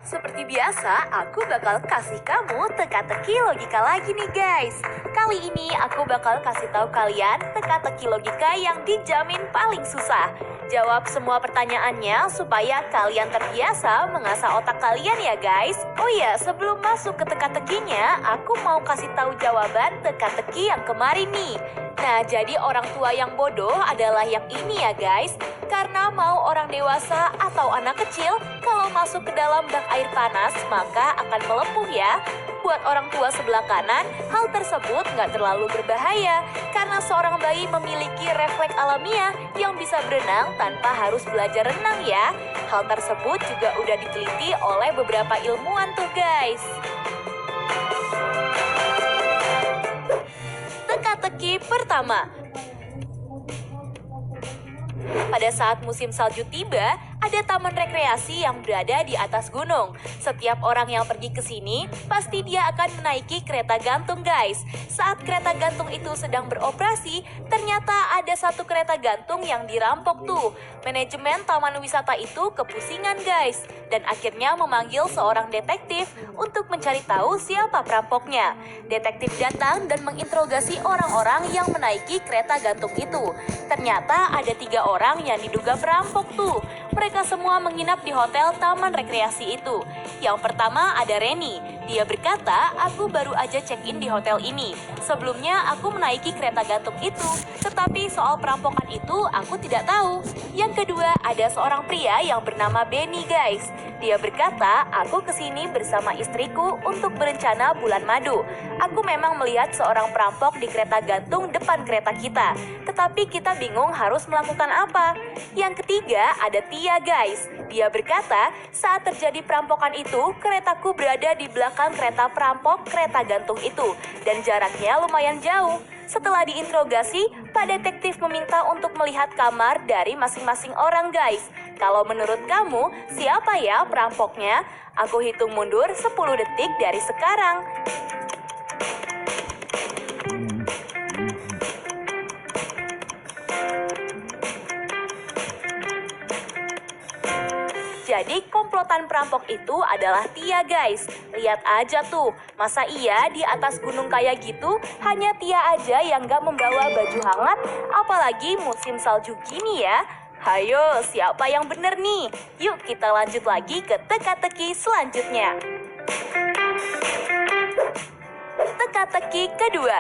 Seperti biasa, aku bakal kasih kamu teka-teki logika lagi nih guys. Kali ini aku bakal kasih tahu kalian teka-teki logika yang dijamin paling susah. Jawab semua pertanyaannya supaya kalian terbiasa mengasah otak kalian ya guys. Oh iya, sebelum masuk ke teka-tekinya, aku mau kasih tahu jawaban teka-teki yang kemarin nih. Nah, jadi orang tua yang bodoh adalah yang ini ya guys. Karena mau orang dewasa atau anak kecil, kalau masuk ke dalam bak air panas, maka akan melepuh ya. Buat orang tua sebelah kanan, hal tersebut nggak terlalu berbahaya. Karena seorang bayi memiliki refleks alamiah yang bisa berenang tanpa harus belajar renang ya. Hal tersebut juga udah diteliti oleh beberapa ilmuwan tuh guys. Teka-teki pertama. Pada saat musim salju tiba, ada taman rekreasi yang berada di atas gunung. Setiap orang yang pergi ke sini, pasti dia akan menaiki kereta gantung guys. Saat kereta gantung itu sedang beroperasi, ternyata ada satu kereta gantung yang dirampok tuh. Manajemen taman wisata itu kepusingan guys, dan akhirnya memanggil seorang detektif untuk mencari tahu siapa perampoknya. Detektif datang dan menginterogasi orang-orang yang menaiki kereta gantung itu. Ternyata ada 3 orang yang diduga perampok tuh. Mereka semua menginap di hotel taman rekreasi itu. Yang pertama ada Reni. Dia berkata, aku baru aja check-in di hotel ini. Sebelumnya aku menaiki kereta gantung itu. Tetapi soal perampokan itu aku tidak tahu. Yang kedua ada seorang pria yang bernama Benny guys. Dia berkata, aku kesini bersama istriku untuk berencana bulan madu. Aku memang melihat seorang perampok di kereta gantung depan kereta kita. Tetapi kita bingung harus melakukan apa. Yang ketiga ada Tia guys. Dia berkata, saat terjadi perampokan itu, keretaku berada di belakang kereta perampok kereta gantung itu. Dan jaraknya lumayan jauh. Setelah diinterogasi, Pak Detektif meminta untuk melihat kamar dari masing-masing orang guys. Kalau menurut kamu, siapa ya perampoknya? Aku hitung mundur 10 detik dari sekarang. Jadi komplotan perampok itu adalah Tia guys. Lihat aja tuh, masa iya di atas gunung kayak gitu hanya Tia aja yang gak membawa baju hangat, apalagi musim salju gini ya. Hayo, siapa yang bener nih? Yuk kita lanjut lagi ke teka-teki selanjutnya. Teka-teki kedua.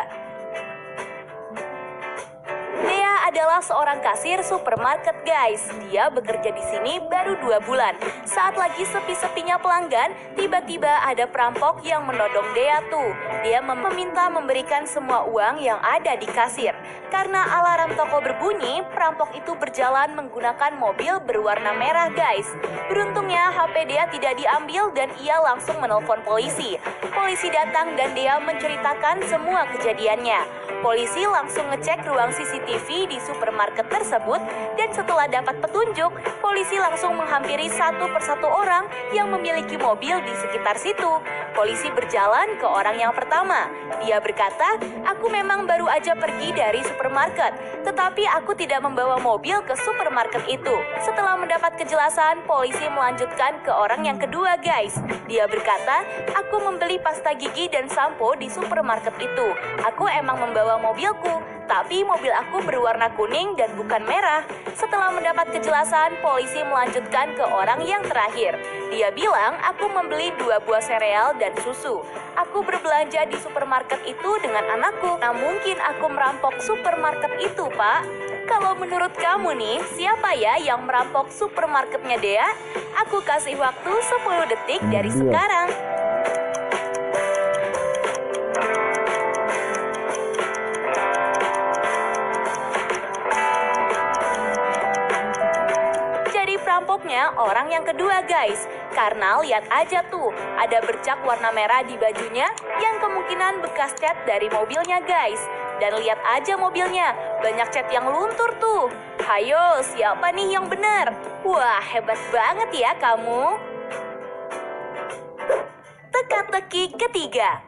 Dea adalah seorang kasir supermarket guys. Dia bekerja di sini baru 2 bulan. Saat lagi sepi-sepinya pelanggan, tiba-tiba ada perampok yang menodong Dea tuh. Dia meminta memberikan semua uang yang ada di kasir. Karena alarm toko berbunyi, perampok itu berjalan menggunakan mobil berwarna merah guys. Beruntungnya HP Dea tidak diambil dan ia langsung menelpon polisi. Polisi datang dan Dea menceritakan semua kejadiannya. Polisi langsung ngecek ruang CCTV di supermarket tersebut dan setelah dapat petunjuk, polisi langsung menghampiri satu persatu orang yang memiliki mobil di sekitar situ. Polisi berjalan ke orang yang pertama. Dia berkata, aku memang baru aja pergi dari supermarket, tetapi aku tidak membawa mobil ke supermarket itu. Setelah mendapat kejelasan, polisi melanjutkan ke orang yang kedua guys. Dia berkata, aku membeli pasta gigi dan sampo di supermarket itu. Aku emang membawa mobilku, tapi mobil aku berwarna kuning dan bukan merah. Setelah mendapat kejelasan, polisi melanjutkan ke orang yang terakhir. Dia bilang, aku membeli 2 buah sereal dan susu. Aku berbelanja di supermarket itu dengan anakku. Nah, mungkin aku merampok supermarket itu, Pak. Kalau menurut kamu nih, siapa ya yang merampok supermarketnya Dea? Aku kasih waktu 10 detik dari sekarang. Perampoknya orang yang kedua guys. Karena lihat aja tuh, ada bercak warna merah di bajunya yang kemungkinan bekas cat dari mobilnya guys. Dan lihat aja mobilnya, banyak cat yang luntur tuh. Hayo, siapa nih yang benar? Wah, hebat banget ya kamu. Teka-teki ketiga.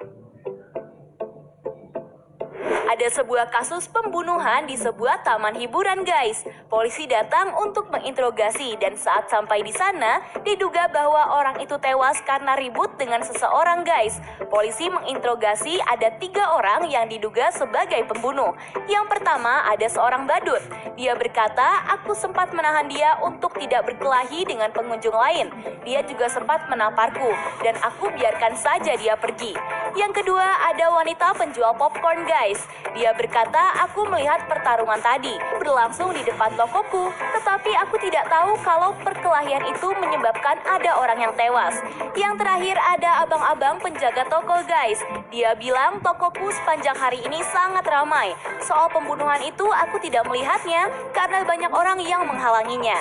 Ada sebuah kasus pembunuhan di sebuah taman hiburan guys. Polisi datang untuk menginterogasi dan saat sampai di sana, diduga bahwa orang itu tewas karena ribut dengan seseorang guys. Polisi menginterogasi ada 3 orang yang diduga sebagai pembunuh. Yang pertama ada seorang badut. Dia berkata, aku sempat menahan dia untuk tidak berkelahi dengan pengunjung lain. Dia juga sempat menamparku dan aku biarkan saja dia pergi. Yang kedua ada wanita penjual popcorn guys. Dia berkata, aku melihat pertarungan tadi berlangsung di depan tokoku, tetapi aku tidak tahu kalau perkelahian itu menyebabkan ada orang yang tewas. Yang terakhir ada abang-abang penjaga toko guys. Dia bilang tokoku sepanjang hari ini sangat ramai. Soal pembunuhan itu aku tidak melihatnya karena banyak orang yang menghalanginya.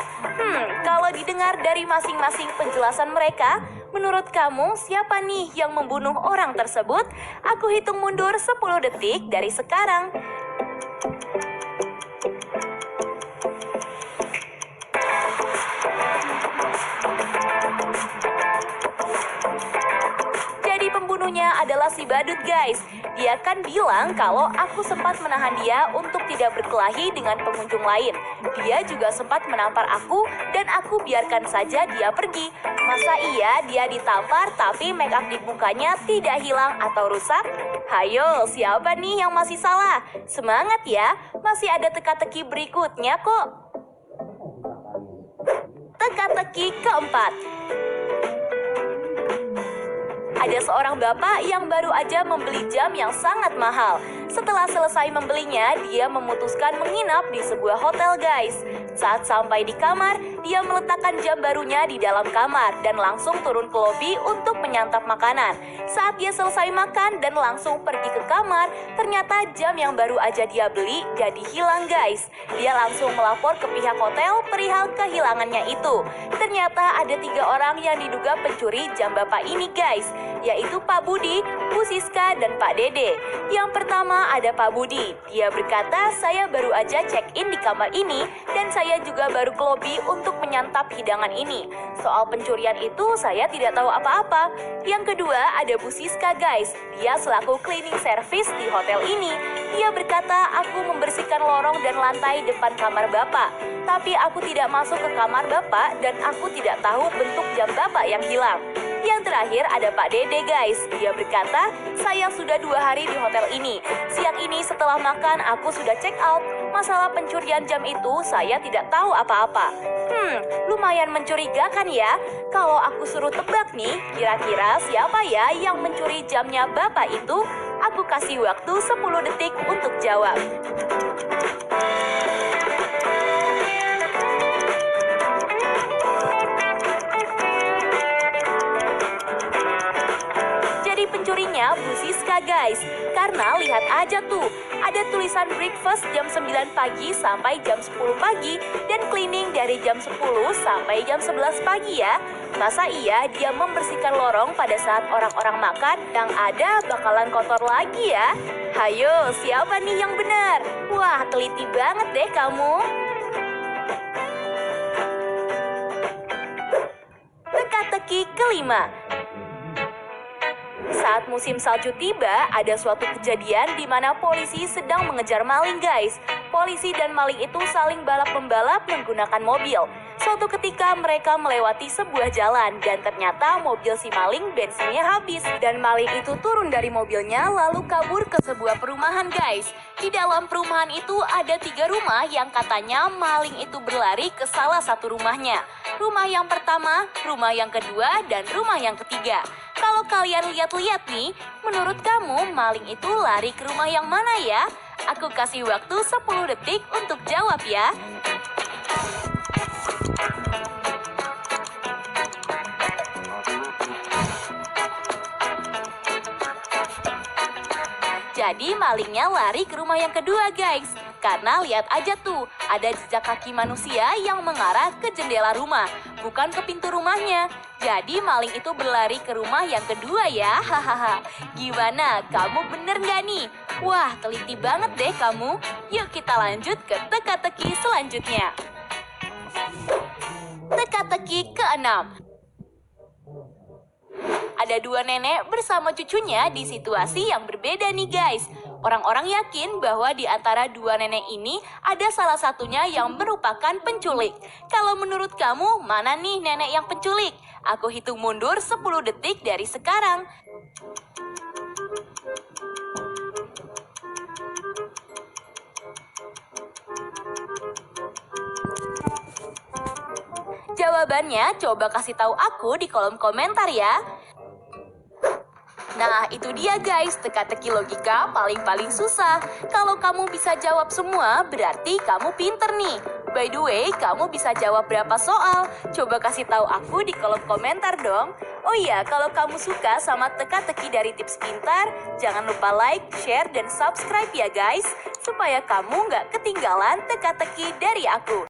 Kalau didengar dari masing-masing penjelasan mereka, menurut kamu siapa nih yang membunuh orang tersebut? Aku hitung mundur 10 detik dari sekarang. Jadi pembunuhnya adalah si badut guys. Dia kan bilang kalau aku sempat menahan dia untuk tidak berkelahi dengan pengunjung lain. Dia juga sempat menampar aku dan aku biarkan saja dia pergi. Masa iya dia ditampar tapi make up di mukanya tidak hilang atau rusak? Hayo, siapa nih yang masih salah? Semangat ya, masih ada teka-teki berikutnya kok. Teka-teki keempat. Ada seorang bapak yang baru aja membeli jam yang sangat mahal. Setelah selesai membelinya, dia memutuskan menginap di sebuah hotel guys. Saat sampai di kamar, dia meletakkan jam barunya di dalam kamar dan langsung turun ke lobi untuk menyantap makanan. Saat dia selesai makan dan langsung pergi ke kamar, ternyata jam yang baru aja dia beli jadi hilang guys. Dia langsung melapor ke pihak hotel perihal kehilangannya itu. Ternyata ada 3 orang yang diduga pencuri jam bapak ini guys, yaitu Pak Budi, Bu Siska, dan Pak Dede. Yang pertama ada Pak Budi. Dia berkata, saya baru aja check-in di kamar ini dan saya juga baru ke lobi untuk menyantap hidangan ini. Soal pencurian itu saya tidak tahu apa-apa. Yang kedua ada Bu Siska guys. Dia selaku cleaning service di hotel ini. Dia berkata, aku membersihkan lorong dan lantai depan kamar Bapak. Tapi aku tidak masuk ke kamar Bapak dan aku tidak tahu bentuk jam Bapak yang hilang. Yang terakhir ada Pak Dede guys. Dia berkata, saya sudah 2 hari di hotel ini. Siang ini setelah makan aku sudah check out. Masalah pencurian jam itu saya tidak tahu apa-apa. Lumayan mencurigakan ya. Kalau aku suruh tebak nih, kira-kira siapa ya yang mencuri jamnya Bapak itu? Aku kasih waktu 10 detik untuk jawab. Pencurinya Bu Siska guys. Karena lihat aja tuh, ada tulisan breakfast jam 9 pagi sampai jam 10 pagi dan cleaning dari jam 10 sampai jam 11 pagi ya. Masa iya dia membersihkan lorong pada saat orang-orang makan? Yang ada bakalan kotor lagi ya. Hayo, siapa nih yang benar? Wah, teliti banget deh kamu. Teka-teki kelima. Saat musim salju tiba, ada suatu kejadian di mana polisi sedang mengejar maling guys. Polisi dan maling itu saling balap-membalap menggunakan mobil. Suatu ketika mereka melewati sebuah jalan dan ternyata mobil si maling bensinnya habis. Dan maling itu turun dari mobilnya lalu kabur ke sebuah perumahan guys. Di dalam perumahan itu ada 3 rumah yang katanya maling itu berlari ke salah satu rumahnya. Rumah yang pertama, rumah yang kedua, dan rumah yang ketiga. Kalau kalian lihat-lihat nih, menurut kamu maling itu lari ke rumah yang mana ya? Aku kasih waktu 10 detik untuk jawab ya. Jadi malingnya lari ke rumah yang kedua guys. Karena lihat aja tuh, ada jejak kaki manusia yang mengarah ke jendela rumah, bukan ke pintu rumahnya. Jadi maling itu berlari ke rumah yang kedua ya. Hahaha. Gimana? Kamu bener nggak nih? Wah, teliti banget deh kamu. Yuk kita lanjut ke teka-teki selanjutnya. Teka-teki keenam. Ada 2 nenek bersama cucunya di situasi yang berbeda nih guys. Orang-orang yakin bahwa di antara dua nenek ini ada salah satunya yang merupakan penculik. Kalau menurut kamu, mana nih nenek yang penculik? Aku hitung mundur 10 detik dari sekarang. Jawabannya coba kasih tahu aku di kolom komentar ya. Nah, itu dia guys, teka-teki logika paling-paling susah. Kalau kamu bisa jawab semua, berarti kamu pinter nih. By the way, kamu bisa jawab berapa soal? Coba kasih tahu aku di kolom komentar dong. Oh iya, kalau kamu suka sama teka-teki dari Tips Pintar, jangan lupa like, share, dan subscribe ya guys. Supaya kamu nggak ketinggalan teka-teki dari aku.